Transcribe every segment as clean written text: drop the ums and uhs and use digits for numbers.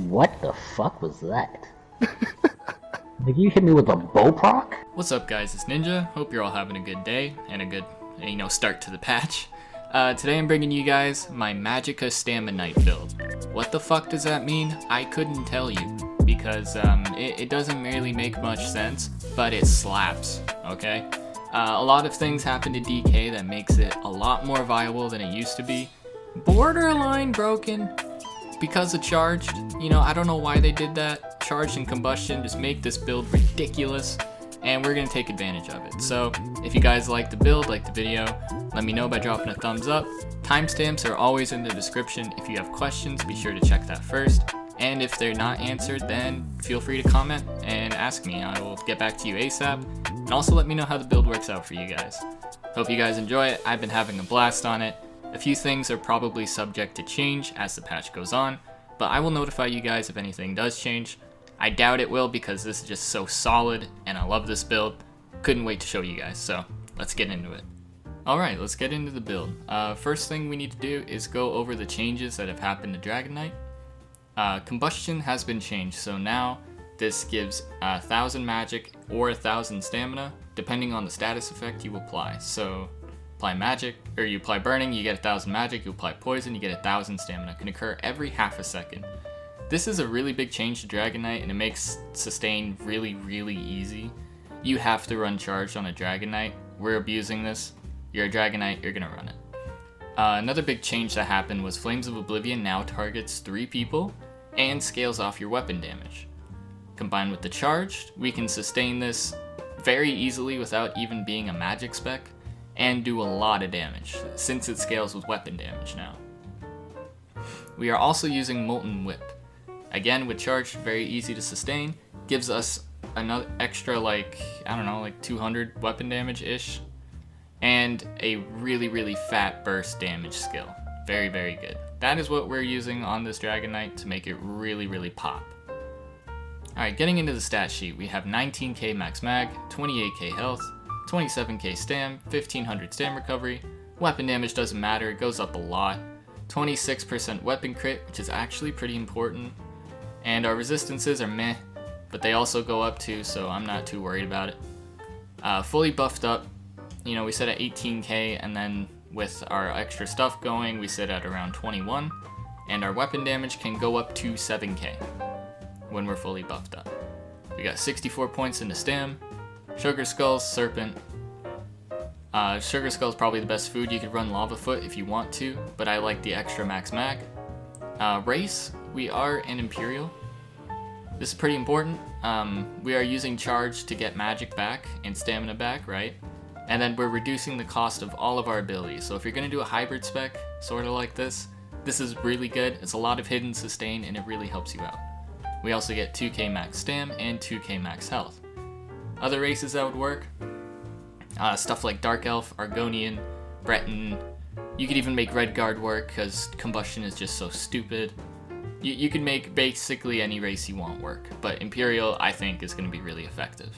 What the fuck was that? Did you hit me with a bow proc? What's up guys, it's Ninja. Hope you're all having a good day and a good, start to the patch. Today I'm bringing you guys my Magicka Staminknight build. What the fuck does that mean? I couldn't tell you, because it doesn't really make much sense, but it slaps, okay? A lot of things happen to DK that makes it a lot more viable than it used to be. Borderline broken because of charged. I don't know why they did that. Charged and combustion just make this build ridiculous, and we're gonna take advantage of it. So if you guys like the build, like the video, let me know by dropping a thumbs up. Timestamps are always in the description. If you have questions, be sure to check that first. And if they're not answered, then feel free to comment and ask me. I will get back to you ASAP. And also let me know how the build works out for you guys. Hope you guys enjoy it. I've been having a blast on it. A few things are probably subject to change as the patch goes on, but I will notify you guys if anything does change. I doubt it will, because this is just so solid and I love this build. Couldn't wait to show you guys, so let's get into it. Alright, let's get into the build. First thing we need to do is go over the changes that have happened to Dragon Knight. Combustion has been changed, so now this gives 1000 magic or 1000 stamina, depending on the status effect you apply. So apply magic, or you apply burning, you get 1000 magic, you apply poison, you get 1000 stamina. It can occur every half a second. This is a really big change to Dragon Knight, and it makes sustain really, really easy. You have to run charged on a Dragon Knight. We're abusing this. You're a Dragon Knight, you're gonna run it. Another big change that happened was Flames of Oblivion now targets 3 people and scales off your weapon damage. Combined with the charged, we can sustain this very easily without even being a magic spec, and do a lot of damage, since it scales with weapon damage now. We are also using Molten Whip. Again, with charged, very easy to sustain, gives us another extra 200 weapon damage-ish, and a really, really fat burst damage skill. Very, very good. That is what we're using on this Dragon Knight to make it really, really pop. Alright, getting into the stat sheet, we have 19k max mag, 28k health, 27k stam, 1500 stam recovery. Weapon damage doesn't matter, it goes up a lot. 26% weapon crit, which is actually pretty important. And our resistances are meh, but they also go up too, so I'm not too worried about it. Fully buffed up, we sit at 18k, and then with our extra stuff going, we sit at around 21. And our weapon damage can go up to 7k when we're fully buffed up. We got 64 points into stam. Sugar Skull, Serpent. Sugar Skull is probably the best food. You could run Lava Foot if you want to, but I like the extra max mag. Race, we are an Imperial. This is pretty important. We are using Charge to get magic back and stamina back, right? And then we're reducing the cost of all of our abilities. So if you're going to do a hybrid spec, sort of like this is really good. It's a lot of hidden sustain, and it really helps you out. We also get 2k max stam and 2k max health. Other races that would work, stuff like Dark Elf, Argonian, Breton. You could even make Redguard work, because combustion is just so stupid. You can make basically any race you want work, but Imperial, I think, is going to be really effective.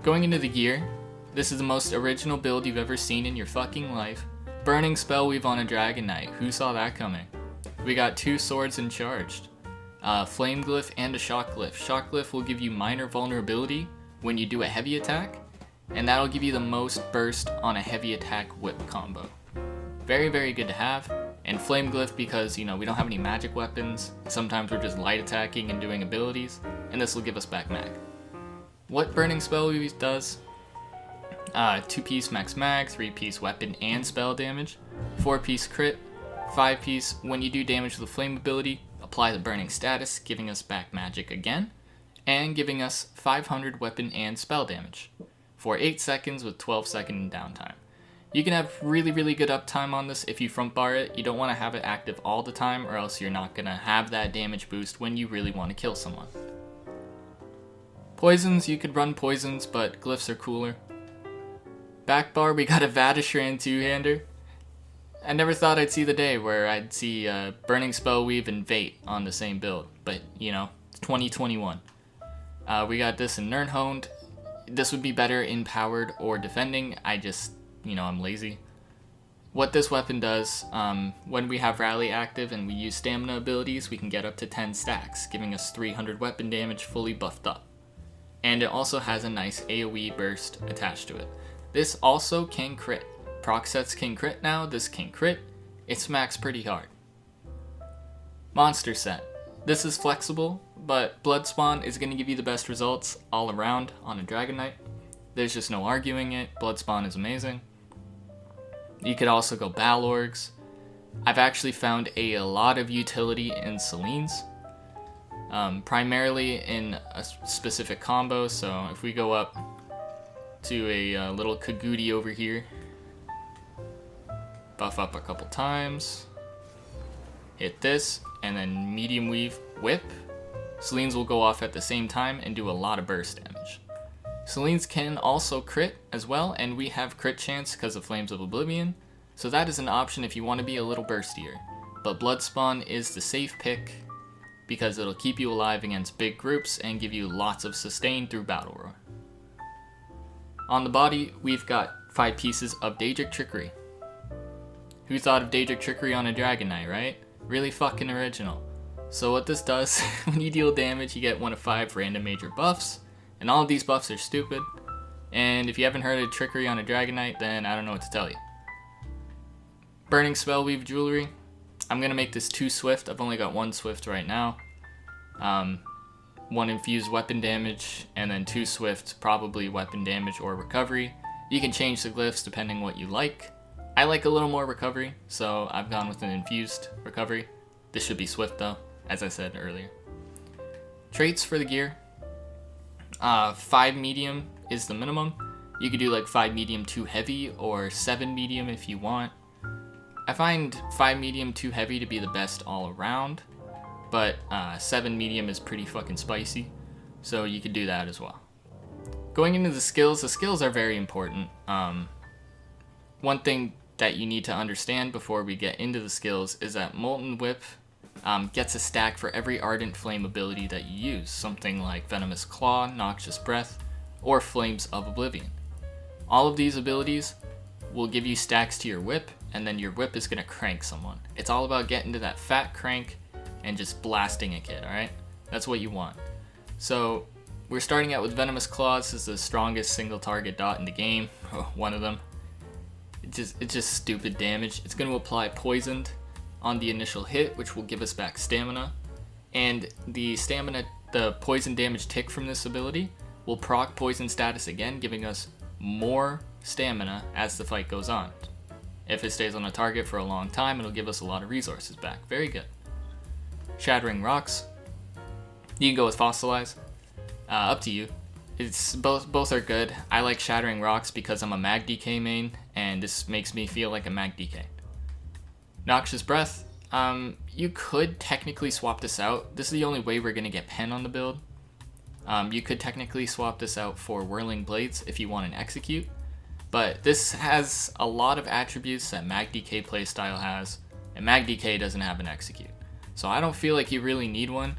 Going into the gear, this is the most original build you've ever seen in your fucking life. Burning Spell Weave on a Dragon Knight, who saw that coming? We got 2 swords and charged. Flame Glyph and a Shock Glyph. Shock Glyph will give you minor vulnerability when you do a heavy attack, and that'll give you the most burst on a heavy attack whip combo. Very, very good to have. And Flame Glyph because, we don't have any magic weapons. Sometimes we're just light attacking and doing abilities, and this will give us back mag. What Burning Spell Weave does, 2-piece max mag, 3-piece weapon and spell damage, 4-piece crit, 5-piece when you do damage with the flame ability, apply the burning status, giving us back magic again, and giving us 500 weapon and spell damage for 8 seconds with 12-second downtime. You can have really, really good uptime on this if you front bar it. You don't want to have it active all the time, or else you're not going to have that damage boost when you really want to kill someone. Poisons, you could run poisons, but glyphs are cooler. Back bar, we got a Vatishran 2-hander. I never thought I'd see the day where I'd see Burning Spell Weave and Vate on the same build, but it's 2021. We got this in Nirnhoned. This would be better in powered or defending. I'm lazy. what this weapon does, when we have Rally active and we use stamina abilities, we can get up to 10 stacks, giving us 300 weapon damage fully buffed up. And it also has a nice AoE burst attached to it. This also can crit. Proc sets can crit now, this can crit. It smacks pretty hard. Monster set. This is flexible, but Blood Spawn is going to give you the best results all around on a Dragon Knight. There's just no arguing it. Blood Spawn is amazing. You could also go Balorgs. I've actually found a lot of utility in Celine's, primarily in a specific combo. So if we go up to a little Kagudi over here, buff up a couple times, hit this, and then medium weave whip. Celine's will go off at the same time and do a lot of burst damage. Celine's can also crit as well, and we have crit chance because of Flames of Oblivion, so that is an option if you want to be a little burstier. But Blood Spawn is the safe pick because it'll keep you alive against big groups and give you lots of sustain through Battle Roar. On the body, we've got 5 pieces of Daedric Trickery. Who thought of Daedric Trickery on a Dragon Knight, right? Really fucking original. So what this does, when you deal damage, you get 1 of 5 random major buffs. And all of these buffs are stupid. And if you haven't heard of Trickery on a Dragon Knight, then I don't know what to tell you. Burning Spellweave Jewelry. I'm going to make this 2 Swift. I've only got 1 Swift right now. 1 infused weapon damage, and then 2 Swift, probably weapon damage or recovery. You can change the glyphs depending what you like. I like a little more recovery, so I've gone with an infused recovery. This should be Swift though, as I said earlier. Traits for the gear. 5 medium is the minimum. You could do like 5 medium 2 heavy or 7 medium if you want. I find 5 medium 2 heavy to be the best all around, but 7 medium is pretty fucking spicy, so you could do that as well. Going into the skills are very important. One thing that you need to understand before we get into the skills is that Molten Whip gets a stack for every Ardent Flame ability that you use, something like Venomous Claw, Noxious Breath, or Flames of Oblivion. All of these abilities will give you stacks to your whip, and then your whip is going to crank someone. It's all about getting to that fat crank and just blasting a kid, alright? That's what you want. So we're starting out with Venomous Claws. This is the strongest single target dot in the game, one of them. It's just stupid damage. It's going to apply Poisoned on the initial hit, which will give us back stamina. And the poison damage tick from this ability will proc poison status again, giving us more stamina as the fight goes on. If it stays on a target for a long time, it'll give us a lot of resources back. Very good. Shattering Rocks. You can go with Fossilize. Up to you. It's both are good. I like Shattering Rocks because I'm a magdk main, and this makes me feel like a magdk. Noxious Breath. You could technically swap this out. This is the only way we're going to get pen on the build. You could technically swap this out for Whirling Blades if you want an Execute, but this has a lot of attributes that magdk playstyle has, and magdk doesn't have an Execute. So I don't feel like you really need one.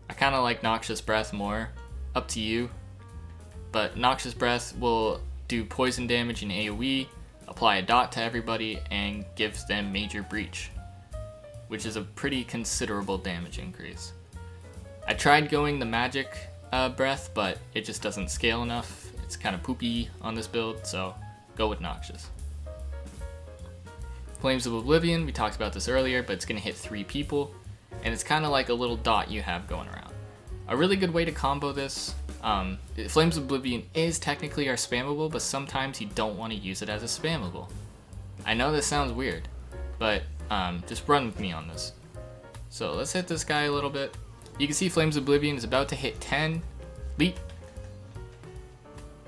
I kind of like Noxious Breath more. Up to you. But Noxious Breath will do poison damage in AoE, apply a dot to everybody, and gives them Major Breach, which is a pretty considerable damage increase. I tried going the Magic Breath, but it just doesn't scale enough. It's kind of poopy on this build, so go with Noxious. Flames of Oblivion, we talked about this earlier, but it's going to hit 3 people, and it's kind of like a little dot you have going around. A really good way to combo this, Flames of Oblivion is technically our spammable, but sometimes you don't want to use it as a spammable. I know this sounds weird, but just run with me on this. So let's hit this guy a little bit. You can see Flames of Oblivion is about to hit 10. Leap.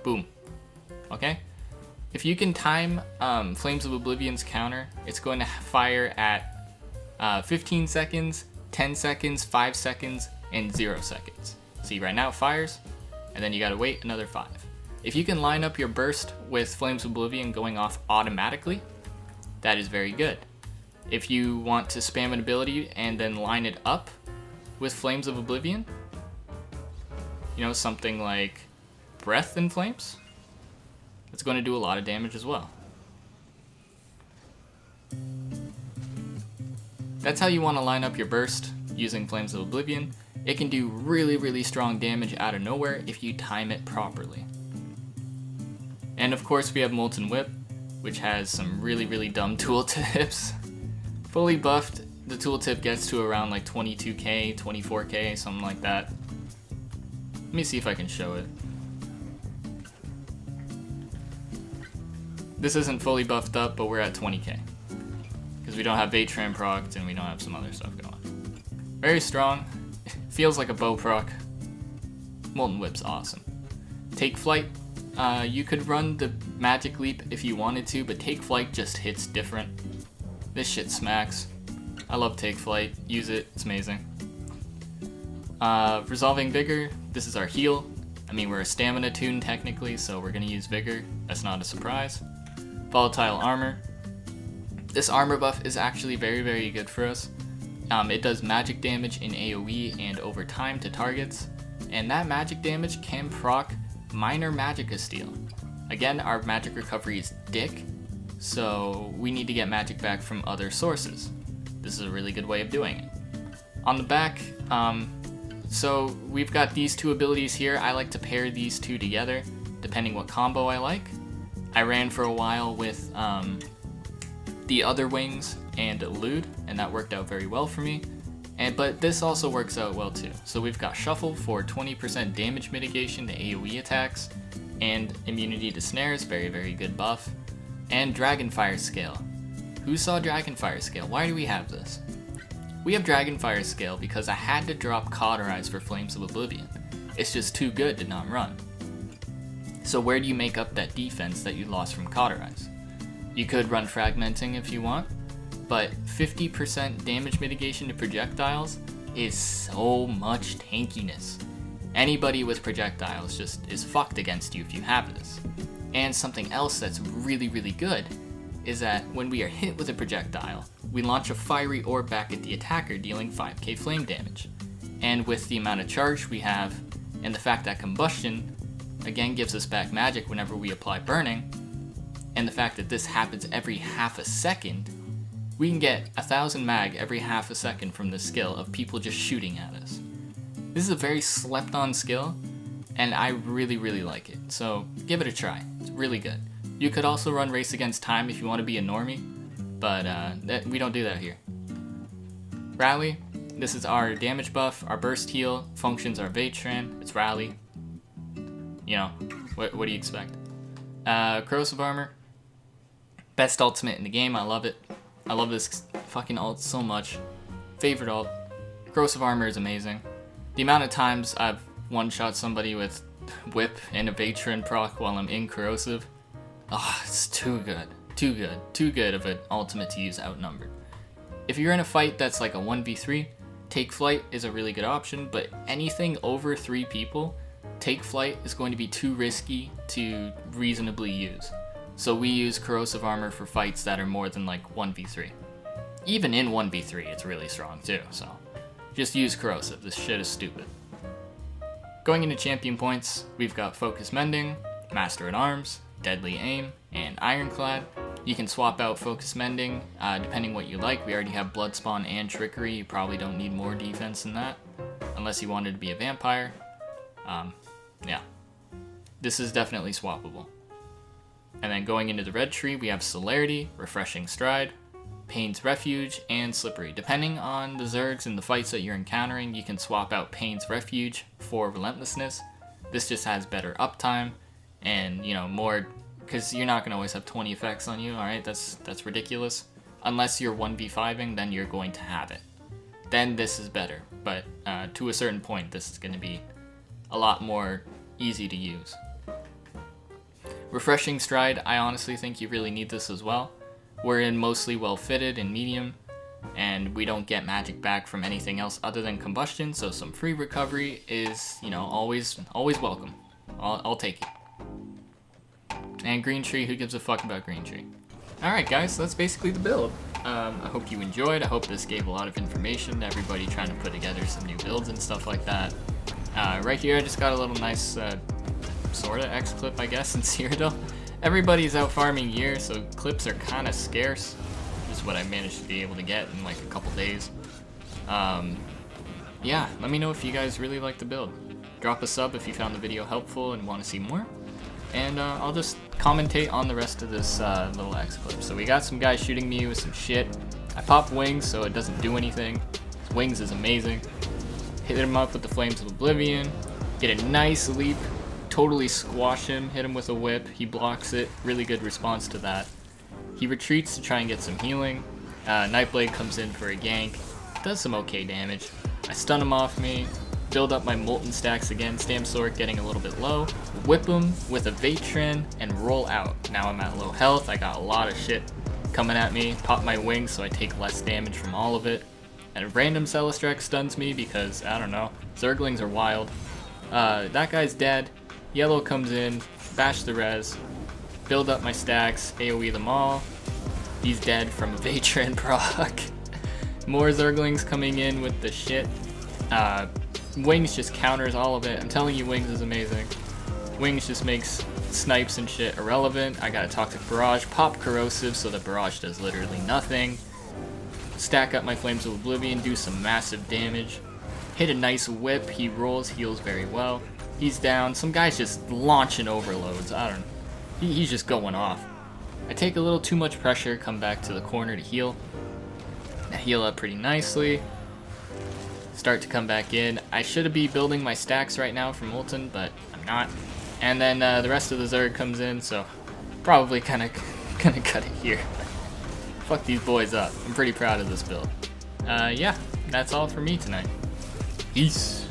Boom. Okay? If you can time Flames of Oblivion's counter, it's going to fire at 15 seconds, 10 seconds, 5 seconds, and 0 seconds. See, right now it fires, and then you gotta wait another 5. If you can line up your burst with Flames of Oblivion going off automatically, that is very good. If you want to spam an ability and then line it up with Flames of Oblivion, you know, something like Breath in Flames, it's going to do a lot of damage as well. That's how you want to line up your burst using Flames of Oblivion. It can do really, really strong damage out of nowhere if you time it properly. And of course we have Molten Whip, which has some really, really dumb tooltips. Fully buffed, the tooltip gets to around like 22k, 24k, something like that. Let me see if I can show it. This isn't fully buffed up, but we're at 20k. Because we don't have Vatran procced and we don't have some other stuff going on. Very strong. Feels like a bow proc. Molten Whip's awesome. Take Flight. You could run the Magic Leap if you wanted to, but Take Flight just hits different. This shit smacks. I love Take Flight. Use it. It's amazing. Resolving Vigor. This is our heal. I mean, we're a stamina tune technically, so we're going to use Vigor. That's not a surprise. Volatile Armor. This armor buff is actually very, very good for us. It does magic damage in AoE and over time to targets, and that magic damage can proc minor Magicka steal. Again, our magic recovery is dick, so we need to get magic back from other sources. This is a really good way of doing it. On the back, so we've got these two abilities here. I like to pair these two together, depending what combo I like. I ran for a while with the other wings and Elude, and that worked out very well for me. But this also works out well too. So we've got Shuffle for 20% damage mitigation to AoE attacks, and immunity to snares, very, very good buff. And Dragonfire Scale. Who saw Dragonfire Scale? Why do we have this? We have Dragonfire Scale because I had to drop Cauterize for Flames of Oblivion. It's just too good to not run. So where do you make up that defense that you lost from Cauterize? You could run Fragmenting if you want, but 50% damage mitigation to projectiles is so much tankiness. Anybody with projectiles just is fucked against you if you have this. And something else that's really, really good is that when we are hit with a projectile, we launch a fiery orb back at the attacker, dealing 5k flame damage. And with the amount of charge we have, and the fact that combustion again gives us back magic whenever we apply burning, and the fact that this happens every half a second, we can get 1000 mag every half a second from this skill of people just shooting at us. This is a very slept on skill, and I really, really like it. So give it a try. It's really good. You could also run Race Against Time if you want to be a normie, but we don't do that here. Rally. This is our damage buff, our burst heal, functions our Vatran, it's Rally. You know, what do you expect? Corrosive Armor. Best ultimate in the game, I love it. I love this fucking ult so much. Favorite ult. Corrosive Armor is amazing. The amount of times I've one-shot somebody with Whip and a Vatran proc while I'm in Corrosive, it's too good. Too good. Too good of an ultimate to use outnumbered. If you're in a fight that's like a 1v3, Take Flight is a really good option, but anything over 3 people, Take Flight is going to be too risky to reasonably use. So we use Corrosive Armor for fights that are more than like 1v3. Even in 1v3, it's really strong too, so just use Corrosive. This shit is stupid. Going into champion points, we've got Focus Mending, Master at Arms, Deadly Aim, and Ironclad. You can swap out Focus Mending depending what you like. We already have Blood Spawn and Trickery. You probably don't need more defense than that, unless you wanted to be a vampire. Yeah. This is definitely swappable. And then going into the red tree, we have Celerity, Refreshing Stride, Pain's Refuge, and Slippery. Depending on the Zergs and the fights that you're encountering, you can swap out Pain's Refuge for Relentlessness. This just has better uptime and, you know, more, because you're not going to always have 20 effects on you, alright? That's ridiculous. Unless you're 1v5ing, then you're going to have it. Then this is better, but to a certain point, this is going to be a lot more easy to use. Refreshing Stride, I honestly think you really need this as well. We're in mostly well-fitted and medium, and we don't get magic back from anything else other than combustion, so some free recovery is, you know, always welcome. I'll take it. And Green Tree, who gives a fuck about Green Tree? Alright guys, so that's basically the build. I hope you enjoyed. I hope this gave a lot of information to everybody trying to put together some new builds and stuff like that. Right here I just got a little nice sorta X clip, I guess, in Cyrodiil. Everybody's out farming gear, so clips are kind of scarce. is what I managed to be able to get in like a couple days. Yeah, let me know if you guys really like the build. Drop a sub if you found the video helpful and want to see more. And I'll just commentate on the rest of this little X clip. So we got some guys shooting me with some shit. I pop wings so it doesn't do anything. Wings is amazing. Hit him up with the Flames of Oblivion. Get a nice leap. Totally squash him. Hit him with a whip. He blocks it. Really good response to that. He retreats to try and get some healing. Nightblade comes in for a gank. Does some okay damage. I stun him off me. Build up my Molten stacks again. Stam Sword getting a little bit low. Whip him with a Vatran and roll out. Now I'm at low health. I got a lot of shit coming at me. Pop my wings so I take less damage from all of it. And a random Celestrex stuns me because, I don't know, Zerglings are wild. That guy's dead. Yellow comes in, bash the res, build up my stacks, AoE them all. He's dead from a Vatran proc. More Zerglings coming in with the shit. Wings just counters all of it. I'm telling you, Wings is amazing. Wings just makes snipes and shit irrelevant. I got a Toxic Barrage, pop Corrosive so the Barrage does literally nothing. Stack up my Flames of Oblivion, do some massive damage. Hit a nice whip, he rolls, heals very well. He's down, some guy's just launching overloads, I don't know. He's just going off. I take a little too much pressure, come back to the corner to heal. I heal up pretty nicely. Start to come back in. I should be building my stacks right now for Molten, but I'm not. And then the rest of the Zerg comes in, so probably gonna cut it here. Fuck these boys up. I'm pretty proud of this build. Yeah, that's all for me tonight. Peace.